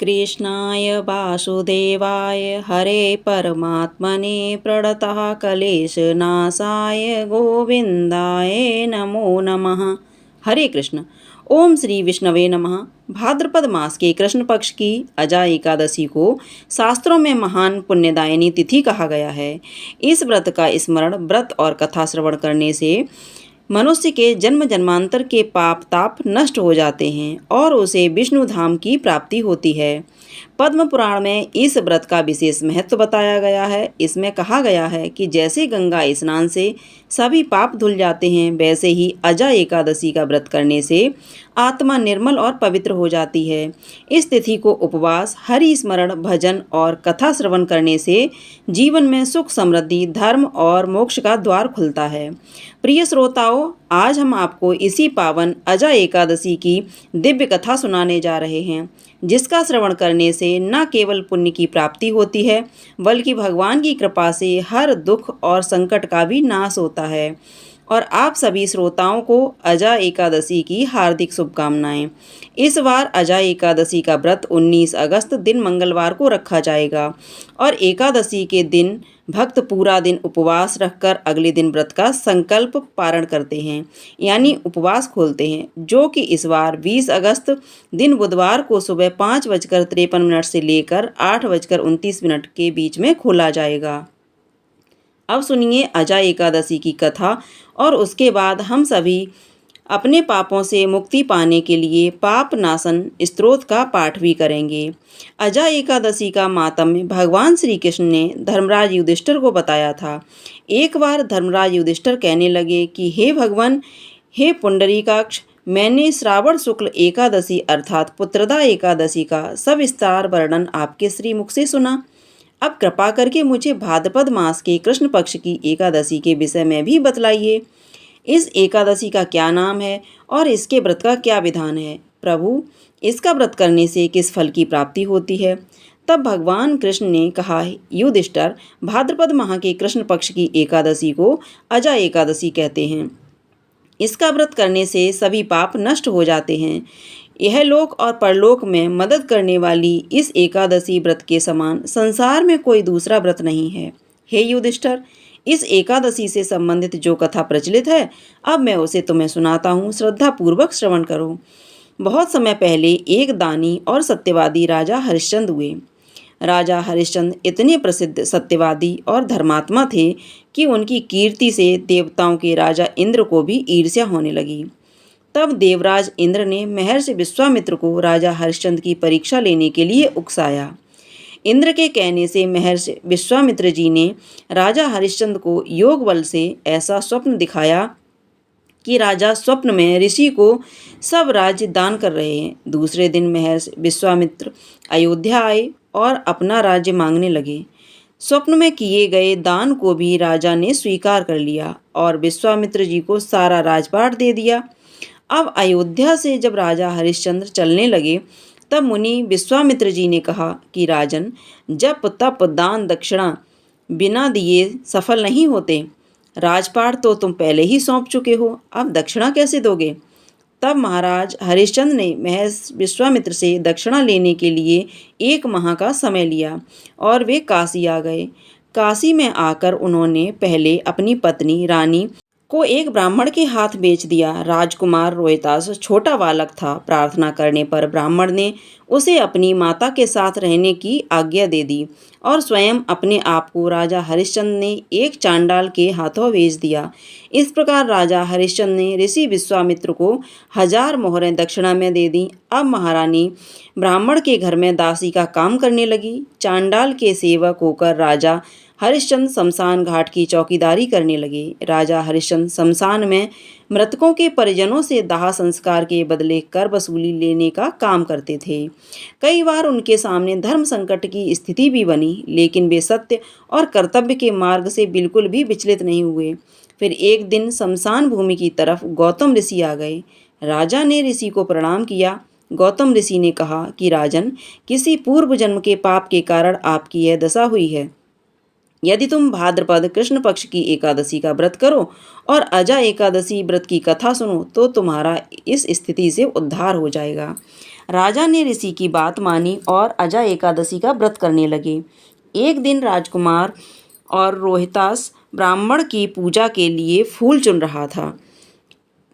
कृष्णाय वासुदेवाय हरे परमात्मने प्रणतः क्लेशनाशाय गोविंदाय नमो नमः। हरे कृष्ण। ओम श्री विष्णवे नमः। भाद्रपद मास के कृष्ण पक्ष की अजा एकादशी को शास्त्रों में महान पुण्यदायिनी तिथि कहा गया है। इस व्रत का स्मरण, व्रत और कथा श्रवण करने से मनुष्य के जन्म जन्मांतर के पाप ताप नष्ट हो जाते हैं और उसे विष्णु धाम की प्राप्ति होती है। पद्म पुराण में इस व्रत का विशेष महत्व बताया गया है। इसमें कहा गया है कि जैसे गंगा स्नान से सभी पाप धुल जाते हैं, वैसे ही अजा एकादशी का व्रत करने से आत्मा निर्मल और पवित्र हो जाती है। इस तिथि को उपवास, हरि स्मरण, भजन और कथा श्रवण करने से जीवन में सुख, समृद्धि, धर्म और मोक्ष का द्वार खुलता है। प्रिय श्रोताओं, आज हम आपको इसी पावन अजा एकादशी की दिव्य कथा सुनाने जा रहे हैं, जिसका श्रवण करने से न केवल पुण्य की प्राप्ति होती है, बल्कि भगवान की कृपा से हर दुख और संकट का भी नाश होता है। और आप सभी श्रोताओं को अजा एकादशी की हार्दिक शुभकामनाएं। इस बार अजा एकादशी का व्रत 19 अगस्त दिन मंगलवार को रखा जाएगा और एकादशी के दिन भक्त पूरा दिन उपवास रखकर अगले दिन व्रत का संकल्प पारण करते हैं, यानी उपवास खोलते हैं, जो कि इस बार 20 अगस्त दिन बुधवार को सुबह 5:53 से लेकर 8:29 के बीच में खोला जाएगा। अब सुनिए अजा एकादशी की कथा और उसके बाद हम सभी अपने पापों से मुक्ति पाने के लिए पाप नाशन स्तोत्र का पाठ भी करेंगे। अजा एकादशी का मातम्य भगवान श्री कृष्ण ने धर्मराज युधिष्ठिर को बताया था। एक बार धर्मराज युधिष्ठिर कहने लगे कि हे भगवान, हे पुंडरीकाक्ष, मैंने श्रावण शुक्ल एकादशी अर्थात पुत्रदा एकादशी का सविस्तार वर्णन आपके श्रीमुख से सुना। अब कृपा करके मुझे भाद्रपद मास के कृष्ण पक्ष की एकादशी के विषय में भी बतलाइए। इस एकादशी का क्या नाम है और इसके व्रत का क्या विधान है? प्रभु, इसका व्रत करने से किस फल की प्राप्ति होती है? तब भगवान कृष्ण ने कहा, युधिष्ठिर, भाद्रपद माह के कृष्ण पक्ष की एकादशी को अजा एकादशी कहते हैं। इसका व्रत करने से सभी पाप नष्ट हो जाते हैं। यह लोक और परलोक में मदद करने वाली इस एकादशी व्रत के समान संसार में कोई दूसरा व्रत नहीं है। हे युधिष्ठिर, इस एकादशी से संबंधित जो कथा प्रचलित है, अब मैं उसे तुम्हें सुनाता हूँ, श्रद्धा पूर्वक श्रवण करो। बहुत समय पहले एक दानी और सत्यवादी राजा हरिश्चंद्र हुए। राजा हरिश्चंद्र इतने प्रसिद्ध सत्यवादी और धर्मात्मा थे कि उनकी कीर्ति से देवताओं के राजा इंद्र को भी ईर्ष्या होने लगी। तब देवराज इंद्र ने महर्षि विश्वामित्र को राजा हरिश्चंद्र की परीक्षा लेने के लिए उकसाया। इंद्र के कहने से महर्षि विश्वामित्र जी ने राजा हरिश्चंद्र को योग बल से ऐसा स्वप्न दिखाया कि राजा स्वप्न में ऋषि को सब राज्य दान कर रहे हैं। दूसरे दिन महर्षि विश्वामित्र अयोध्या आए और अपना राज्य मांगने लगे। स्वप्न में किए गए दान को भी राजा ने स्वीकार कर लिया और विश्वामित्र जी को सारा राजपाट दे दिया। अब अयोध्या से जब राजा हरिश्चंद्र चलने लगे, तब मुनि विश्वामित्र जी ने कहा कि राजन, जप तप दान दक्षिणा बिना दिए सफल नहीं होते। राजपाट तो तुम पहले ही सौंप चुके हो, अब दक्षिणा कैसे दोगे? तब महाराज हरिश्चंद्र ने महर्ष विश्वामित्र से दक्षिणा लेने के लिए 1 माह का समय लिया और वे काशी आ गए। काशी में आकर उन्होंने पहले अपनी पत्नी रानी को एक ब्राह्मण के हाथ बेच दिया। राजकुमार रोहितास छोटा बालक था। प्रार्थना करने पर ब्राह्मण ने उसे अपनी माता के साथ रहने की आज्ञा दे दी और स्वयं अपने आप को राजा हरिश्चंद्र ने एक चांडाल के हाथों बेच दिया। इस प्रकार राजा हरिश्चंद्र ने ऋषि विश्वामित्र को 1000 मोहरें दक्षिणा में दे दी। अब महारानी ब्राह्मण के घर में दासी का काम करने लगी। चांडाल के सेवक होकर राजा हरिश्चंद्र शमशान घाट की चौकीदारी करने लगे। राजा हरिश्चंद्र शमशान में मृतकों के परिजनों से दाह संस्कार के बदले कर वसूली लेने का काम करते थे। कई बार उनके सामने धर्म संकट की स्थिति भी बनी, लेकिन वे सत्य और कर्तव्य के मार्ग से बिल्कुल भी विचलित नहीं हुए। फिर एक दिन शमशान भूमि की तरफ गौतम ऋषि आ गए। राजा ने ऋषि को प्रणाम किया। गौतम ऋषि ने कहा कि राजन, किसी पूर्व जन्म के पाप के कारण आपकी यह दशा हुई है। यदि तुम भाद्रपद कृष्ण पक्ष की एकादशी का व्रत करो और अजा एकादशी व्रत की कथा सुनो, तो तुम्हारा इस स्थिति से उद्धार हो जाएगा। राजा ने ऋषि की बात मानी और अजा एकादशी का व्रत करने लगे। एक दिन राजकुमार और रोहितास ब्राह्मण की पूजा के लिए फूल चुन रहा था।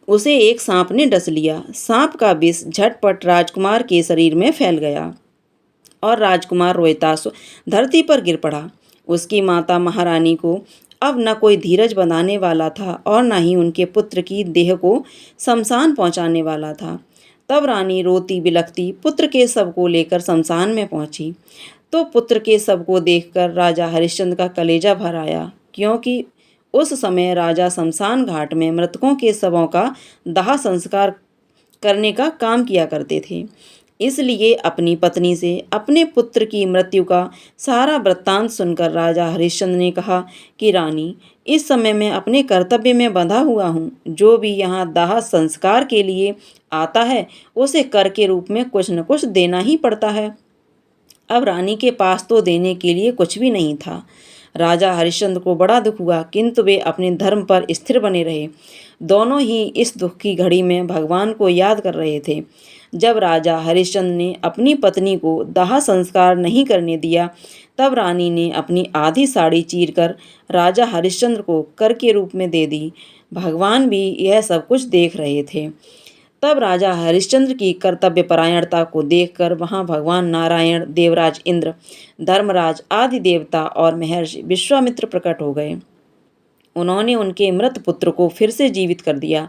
उसे एक सांप ने डस लिया। सांप का विष झटपट राजकुमार के शरीर में फैल गया और राजकुमार रोहितास धरती पर गिर पड़ा। उसकी माता महारानी को अब न कोई धीरज बंधाने वाला था और न ही उनके पुत्र की देह को शमशान पहुंचाने वाला था। तब रानी रोती बिलखती पुत्र के शव को लेकर शमशान में पहुंची तो पुत्र के शव को देखकर राजा हरिश्चंद्र का कलेजा भर आया, क्योंकि उस समय राजा शमशान घाट में मृतकों के शवों का दाह संस्कार करने का काम किया करते थे। इसलिए अपनी पत्नी से अपने पुत्र की मृत्यु का सारा वृत्तांत सुनकर राजा हरिश्चंद्र ने कहा कि रानी, इस समय मैं अपने कर्तव्य में बंधा हुआ हूँ। जो भी यहाँ दाह संस्कार के लिए आता है उसे कर के रूप में कुछ न कुछ देना ही पड़ता है। अब रानी के पास तो देने के लिए कुछ भी नहीं था। राजा हरिश्चंद्र को बड़ा दुख हुआ, किंतु वे अपने धर्म पर स्थिर बने रहे। दोनों ही इस दुख की घड़ी में भगवान को याद कर रहे थे। जब राजा हरिश्चंद्र ने अपनी पत्नी को दाह संस्कार नहीं करने दिया, तब रानी ने अपनी आधी साड़ी चीरकर राजा हरिश्चंद्र को कर के रूप में दे दी। भगवान भी यह सब कुछ देख रहे थे। तब राजा हरिश्चंद्र की कर्तव्यपरायणता को देखकर वहां भगवान नारायण, देवराज इंद्र, धर्मराज आदि देवता और महर्षि विश्वामित्र प्रकट हो गए। उन्होंने उनके मृत पुत्र को फिर से जीवित कर दिया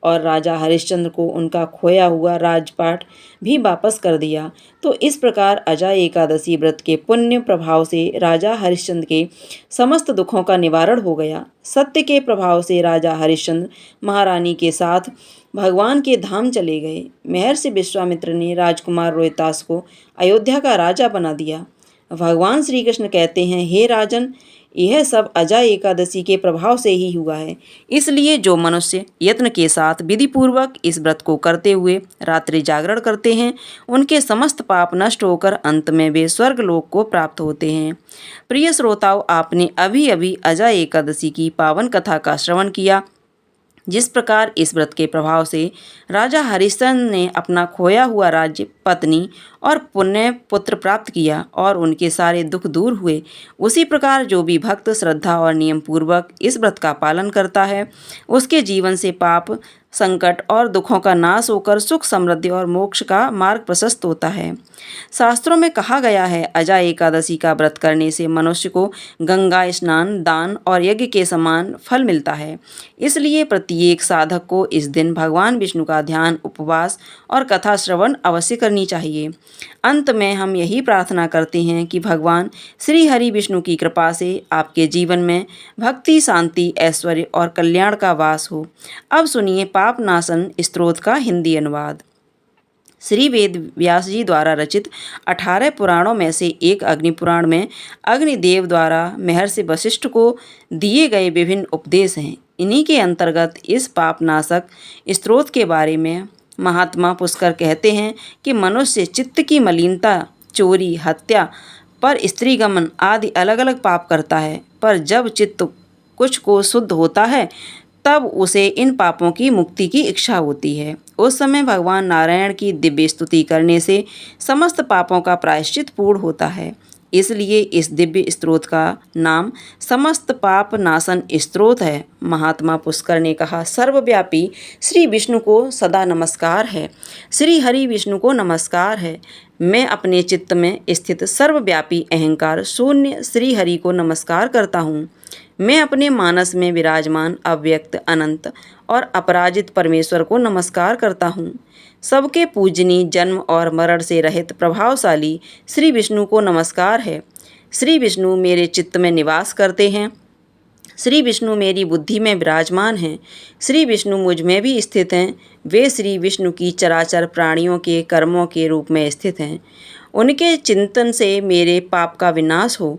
और राजा हरिश्चंद्र को उनका खोया हुआ राजपाट भी वापस कर दिया। तो इस प्रकार अजा एकादशी व्रत के पुण्य प्रभाव से राजा हरिश्चंद्र के समस्त दुखों का निवारण हो गया। सत्य के प्रभाव से राजा हरिश्चंद्र महारानी के साथ भगवान के धाम चले गए। महर्षि विश्वामित्र ने राजकुमार रोहितास को अयोध्या का राजा बना दिया। भगवान श्री कृष्ण कहते हैं, हे राजन, यह सब अजा एकादशी के प्रभाव से ही हुआ है। इसलिए जो मनुष्य यत्न के साथ विधि पूर्वक इस व्रत को करते हुए रात्रि जागरण करते हैं, उनके समस्त पाप नष्ट होकर अंत में वे स्वर्ग लोक को प्राप्त होते हैं। प्रिय श्रोताओं, आपने अभी अभी अजा एकादशी की पावन कथा का श्रवण किया। जिस प्रकार इस व्रत के प्रभाव से राजा हरिश्चंद्र ने अपना खोया हुआ राज्य, पत्नी और पुण्य पुत्र प्राप्त किया और उनके सारे दुख दूर हुए, उसी प्रकार जो भी भक्त श्रद्धा और नियम पूर्वक इस व्रत का पालन करता है, उसके जीवन से पाप, संकट और दुखों का नाश होकर सुख, समृद्धि और मोक्ष का मार्ग प्रशस्त होता है। शास्त्रों में कहा गया है, अजा एकादशी का व्रत करने से मनुष्य को गंगा स्नान, दान और यज्ञ के समान फल मिलता है। इसलिए प्रत्येक साधक को इस दिन भगवान विष्णु का ध्यान, उपवास और कथा श्रवण अवश्य करनी चाहिए। अंत में हम यही प्रार्थना करते हैं कि भगवान श्री हरि विष्णु की कृपा से आपके जीवन में भक्ति, शांति, ऐश्वर्य और कल्याण का वास हो। अब सुनिए पाप नाशन स्तोत्र का हिंदी अनुवाद। श्री वेद व्यास जी द्वारा रचित 18 पुराणों में से एक अग्नि पुराण में अग्निदेव द्वारा महर्षि वशिष्ठ को दिए गए विभिन्न उपदेश हैं। इन्हीं के अंतर्गत इस पापनाशक स्तोत्र के बारे में महात्मा पुष्कर कहते हैं कि मनुष्य चित्त की मलिनता, चोरी, हत्या, पर स्त्रीगमन आदि अलग अलग पाप करता है, पर जब चित्त कुछ को शुद्ध होता है तब उसे इन पापों की मुक्ति की इच्छा होती है। उस समय भगवान नारायण की दिव्य स्तुति करने से समस्त पापों का प्रायश्चित पूर्ण होता है। इसलिए इस दिव्य स्तोत्र का नाम समस्त पाप नाशन स्तोत्र है। महात्मा पुष्कर ने कहा, सर्वव्यापी श्री विष्णु को सदा नमस्कार है, श्री हरि विष्णु को नमस्कार है। मैं अपने चित्त में स्थित सर्वव्यापी अहंकार शून्य श्री हरि को नमस्कार करता हूँ। मैं अपने मानस में विराजमान अव्यक्त, अनंत और अपराजित परमेश्वर को नमस्कार करता हूँ। सबके पूजनीय, जन्म और मरण से रहित प्रभावशाली श्री विष्णु को नमस्कार है। श्री विष्णु मेरे चित्त में निवास करते हैं। श्री विष्णु मेरी बुद्धि में विराजमान हैं। श्री विष्णु मुझ में भी स्थित हैं। वे श्री विष्णु की चराचर प्राणियों के कर्मों के रूप में स्थित हैं। उनके चिंतन से मेरे पाप का विनाश हो।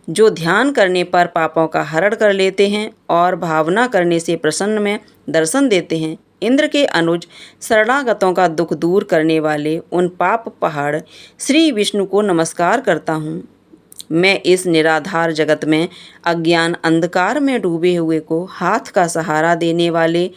जो ध्यान करने पर पापों का हरण कर लेते हैं और भावना करने से प्रसन्न में दर्शन देते हैं। इंद्र के अनुज शरणागतों का दुख दूर करने वाले उन पाप पहाड़ श्री विष्णु को नमस्कार करता हूँ। मैं इस निराधार जगत में अज्ञान अंधकार में डूबे हुए को हाथ का सहारा देने वाले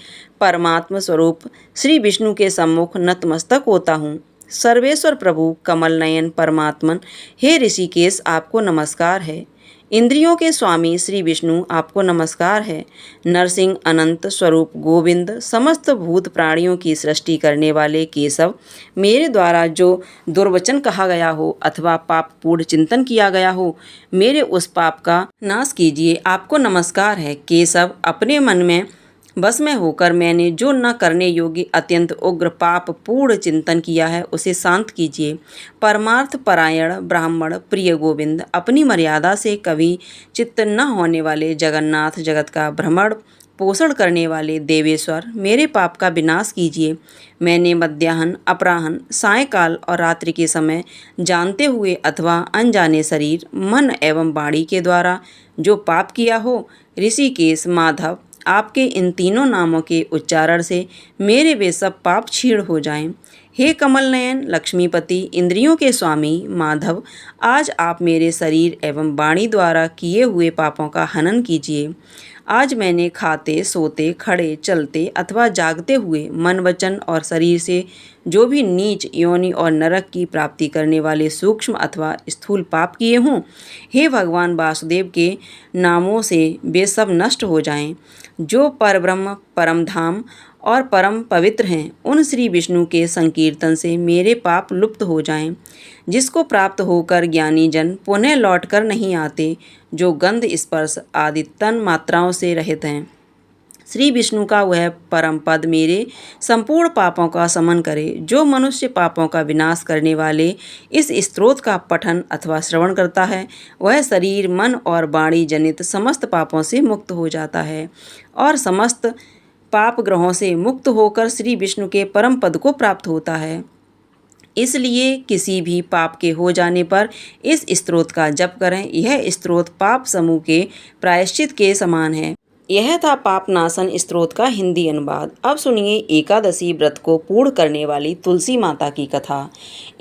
परमात्मा स्वरूप श्री विष्णु के सम्मुख नतमस्तक होता हूँ। सर्वेश्वर प्रभु कमल नयन परमात्मन हे ऋषिकेश आपको नमस्कार है। इंद्रियों के स्वामी श्री विष्णु आपको नमस्कार है। नरसिंह अनंत स्वरूप गोविंद समस्त भूत प्राणियों की सृष्टि करने वाले केशव, मेरे द्वारा जो दुर्वचन कहा गया हो अथवा पाप पूर्ण चिंतन किया गया हो, मेरे उस पाप का नाश कीजिए। आपको नमस्कार है केशव। अपने मन में बस में होकर मैंने जो न करने योग्य अत्यंत उग्र पाप पूर्ण चिंतन किया है उसे शांत कीजिए। परमार्थ परायण ब्राह्मण प्रिय गोविंद, अपनी मर्यादा से कभी चित्त न होने वाले जगन्नाथ, जगत का भ्रमण पोषण करने वाले देवेश्वर, मेरे पाप का विनाश कीजिए। मैंने मध्याह्न, अपराह्न, सायंकाल और रात्रि के समय जानते हुए अथवा अनजाने शरीर, मन एवं वाणी के द्वारा जो पाप किया हो, ऋषिकेश माधव, आपके इन तीनों नामों के उच्चारण से मेरे वे सब पाप क्षीण हो जाएं। हे कमल नयन लक्ष्मीपति, इंद्रियों के स्वामी माधव, आज आप मेरे शरीर एवं वाणी द्वारा किए हुए पापों का हनन कीजिए। आज मैंने खाते, सोते, खड़े, चलते अथवा जागते हुए मन, वचन और शरीर से जो भी नीच योनि और नरक की प्राप्ति करने वाले सूक्ष्म अथवा स्थूल पाप किए हों, हे भगवान वासुदेव के नामों से वे सब नष्ट हो जाएं। जो परब्रह्म, परम धाम और परम पवित्र हैं, उन श्री विष्णु के संकीर्तन से मेरे पाप लुप्त हो जाएं। जिसको प्राप्त होकर ज्ञानी जन पुनः लौट कर नहीं आते, जो गंध स्पर्श आदि तन मात्राओं से रहित हैं। श्री विष्णु का वह परम पद मेरे संपूर्ण पापों का समन करे। जो मनुष्य पापों का विनाश करने वाले इस स्तोत्र का पठन अथवा श्रवण करता है, वह शरीर, मन और वाणी जनित समस्त पापों से मुक्त हो जाता है और समस्त पाप ग्रहों से मुक्त होकर श्री विष्णु के परम पद को प्राप्त होता है। इसलिए किसी भी पाप के हो जाने पर इस स्तोत्र का जप करें। यह स्तोत्र पाप समूह के प्रायश्चित के समान है। यह था पापनाशन स्तोत्र का हिंदी अनुवाद। अब सुनिए एकादशी व्रत को पूर्ण करने वाली तुलसी माता की कथा।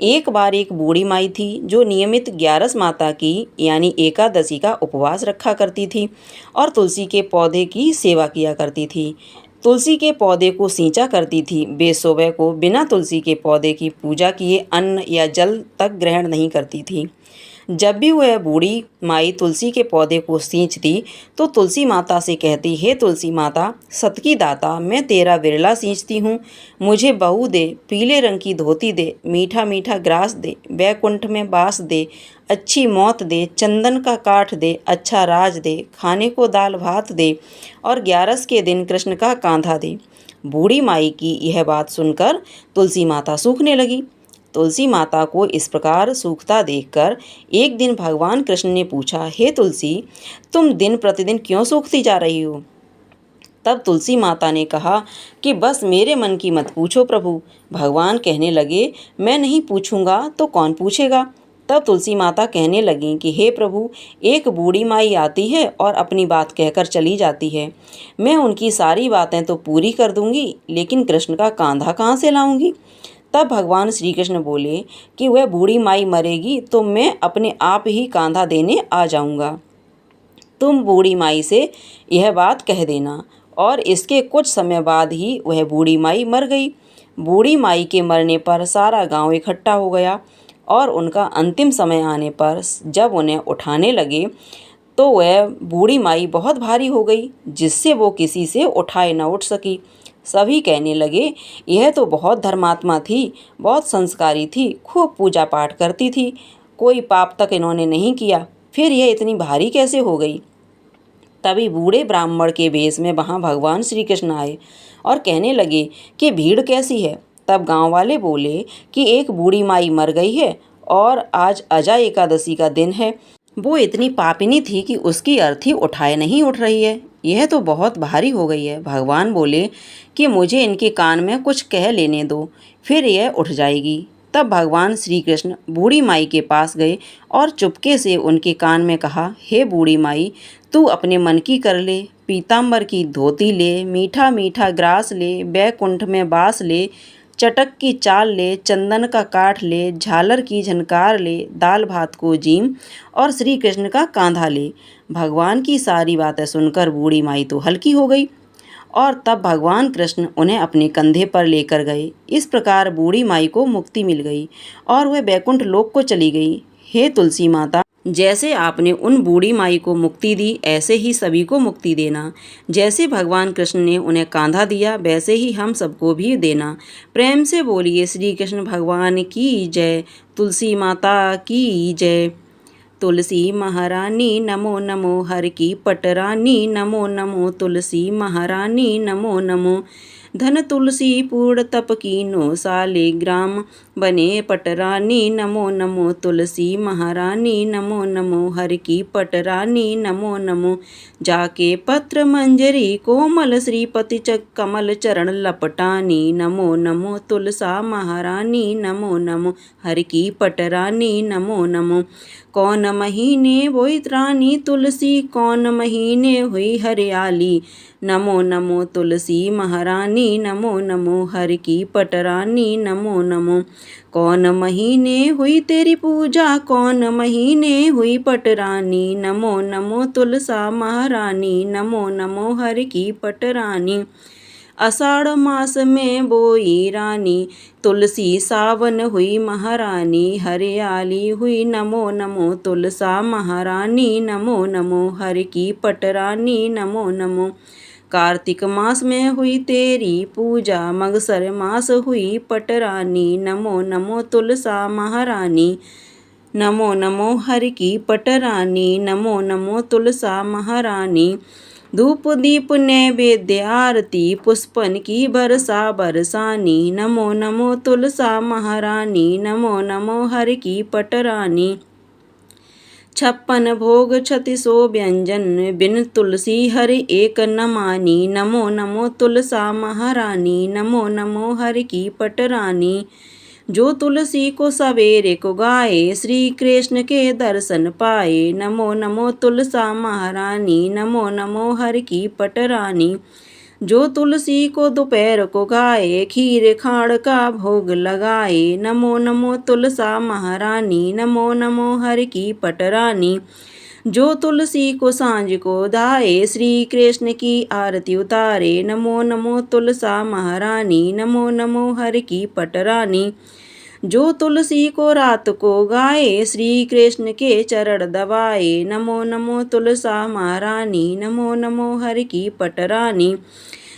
एक बार एक बूढ़ी माई थी जो नियमित 11 माता की यानी एकादशी का उपवास रखा करती थी और तुलसी के पौधे की सेवा किया करती थी। तुलसी के पौधे को सींचा करती थी। वे सुबह को बिना तुलसी के पौधे की पूजा किए अन्न या जल तक ग्रहण नहीं करती थी। जब भी वह बूढ़ी माई तुलसी के पौधे को सींचती तो तुलसी माता से कहती, हे तुलसी माता, सत की दाता, मैं तेरा विरला सींचती हूँ, मुझे बहू दे, पीले रंग की धोती दे, मीठा मीठा ग्रास दे, वैकुंठ में बास दे, अच्छी मौत दे, चंदन का काठ दे, अच्छा राज दे, खाने को दाल भात दे और 11 के दिन कृष्ण का कांधा दे। बूढ़ी माई की यह बात सुनकर तुलसी माता सूखने लगी। तुलसी माता को इस प्रकार सूखता देखकर एक दिन भगवान कृष्ण ने पूछा, हे तुलसी, तुम दिन प्रतिदिन क्यों सूखती जा रही हो? तब तुलसी माता ने कहा कि बस मेरे मन की मत पूछो प्रभु। भगवान कहने लगे, मैं नहीं पूछूंगा तो कौन पूछेगा? तब तुलसी माता कहने लगी कि हे प्रभु, एक बूढ़ी माई आती है और अपनी बात कहकर चली जाती है। मैं उनकी सारी बातें तो पूरी कर दूंगी, लेकिन कृष्ण का कांधा कहाँ से लाऊंगी? तब भगवान श्री कृष्ण बोले कि वह बूढ़ी माई मरेगी तो मैं अपने आप ही कांधा देने आ जाऊंगा। तुम बूढ़ी माई से यह बात कह देना। और इसके कुछ समय बाद ही वह बूढ़ी माई मर गई। बूढ़ी माई के मरने पर सारा गांव इकट्ठा हो गया और उनका अंतिम समय आने पर जब उन्हें उठाने लगे तो वह बूढ़ी माई बहुत भारी हो गई, जिससे वो किसी से उठाए न उठ सकी। सभी कहने लगे, यह तो बहुत धर्मात्मा थी, बहुत संस्कारी थी, खूब पूजा पाठ करती थी, कोई पाप तक इन्होंने नहीं किया, फिर यह इतनी भारी कैसे हो गई? तभी बूढ़े ब्राह्मण के वेश में वहाँ भगवान श्री कृष्ण आए और कहने लगे कि भीड़ कैसी है? तब गांव वाले बोले कि एक बूढ़ी माई मर गई है और आज अजा एकादशी का दिन है। वो इतनी पापिनी थी कि उसकी अर्थी उठाए नहीं उठ रही है। यह तो बहुत भारी हो गई है। भगवान बोले कि मुझे इनके कान में कुछ कह लेने दो, फिर यह उठ जाएगी। तब भगवान श्री कृष्ण बूढ़ी माई के पास गए और चुपके से उनके कान में कहा, हे बूढ़ी माई, तू अपने मन की कर ले, पीताम्बर की धोती ले, मीठा मीठा ग्रास ले, बैकुंठ में बास ले, चटक की चाल ले, चंदन का काठ ले, झालर की झनकार ले, दाल भात को जीम और श्री कृष्ण का कांधा ले। भगवान की सारी बातें सुनकर बूढ़ी माई तो हल्की हो गई और तब भगवान कृष्ण उन्हें अपने कंधे पर लेकर गए। इस प्रकार बूढ़ी माई को मुक्ति मिल गई और वह बैकुंठ लोक को चली गई। हे तुलसी माता, जैसे आपने उन बूढ़ी माई को मुक्ति दी, ऐसे ही सभी को मुक्ति देना। जैसे भगवान कृष्ण ने उन्हें कांधा दिया, वैसे ही हम सबको भी देना। प्रेम से बोलिए श्री कृष्ण भगवान की जय, तुलसी माता की जय। तुलसी महारानी नमो नमो, हर की पटरानी नमो नमो, तुलसी महारानी नमो नमो। धन तुलसी पूर्ण तप कीनो, सालिग्राम बने पटरानी नमो नमो, तुलसी महारानी नमो नमो, हर की पटरानी नमो नमो। जाके पत्र मंजरी कोमल, श्रीपति कमल चरण लपटानी नमो नमो, तुलसा महारानी नमो नमो, हर की पटरानी नमो नमो। कौन महीने बोई रानी तुलसी, कौन महीने हुई हरियाली नमो नमो, तुलसी महारानी नमो नमो, हर की पटरानी नमो नमो। कौन महीने हुई तेरी पूजा, कौन महीने हुई पटरानी नमो नमो, तुलसा महारानी नमो नमो, हर की पटरानी। आषाढ़ मास में बोई रानी तुलसी, सावन हुई महारानी हरियाली हुई नमो नमो, तुलसा महारानी नमो नमो, हर की पटरानी नमो नमो। कार्तिक मास में हुई तेरी पूजा, मगसर मास हुई पटरानी नमो नमो, तुलसा महारानी नमो नमो, हर की पटरानी नमो नमो, तुलसा महारानी। धूप दीप नैवेद्य आरती, पुष्पन की बरसा बरसानी नमो नमो, तुलसा महारानी नमो नमो, हर की पटरानी। 56 भोग 3600 व्यंजन, बिन तुलसी हर एक न मानी नमो नमो, तुलसा महारानी नमो नमो, हर की पटरानी। जो तुलसी को सवेरे को गाए, श्री कृष्ण के दर्शन पाए नमो नमो, तुलसा महारानी नमो नमो, हर की पटरानी। जो तुलसी को दोपहर को गाए, खीर खाड़ का भोग लगाए नमो नमो, तुलसा महारानी नमो नमो, हर की पटरानी। जो तुलसी को सांझ को धाए, श्री कृष्ण की आरती उतारे नमो नमो, तुलसा महारानी नमो नमो, हर की पटरानी। जो तुलसी को रात को गाए, श्री कृष्ण के चरण दबाए नमो नमो, तुलसा महारानी नमो नमो, हर की पटरानी।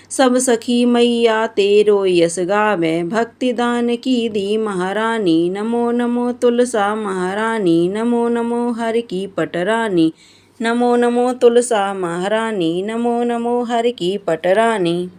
सब सखी मैया तेरो यश गावे, भक्ति दान की दी महारानी नमो नमो, तुलसा महारानी नमो नमो, हर की पटरानी। नमो नमो, तुलसा महारानी नमो नमो, हर की पटरानी।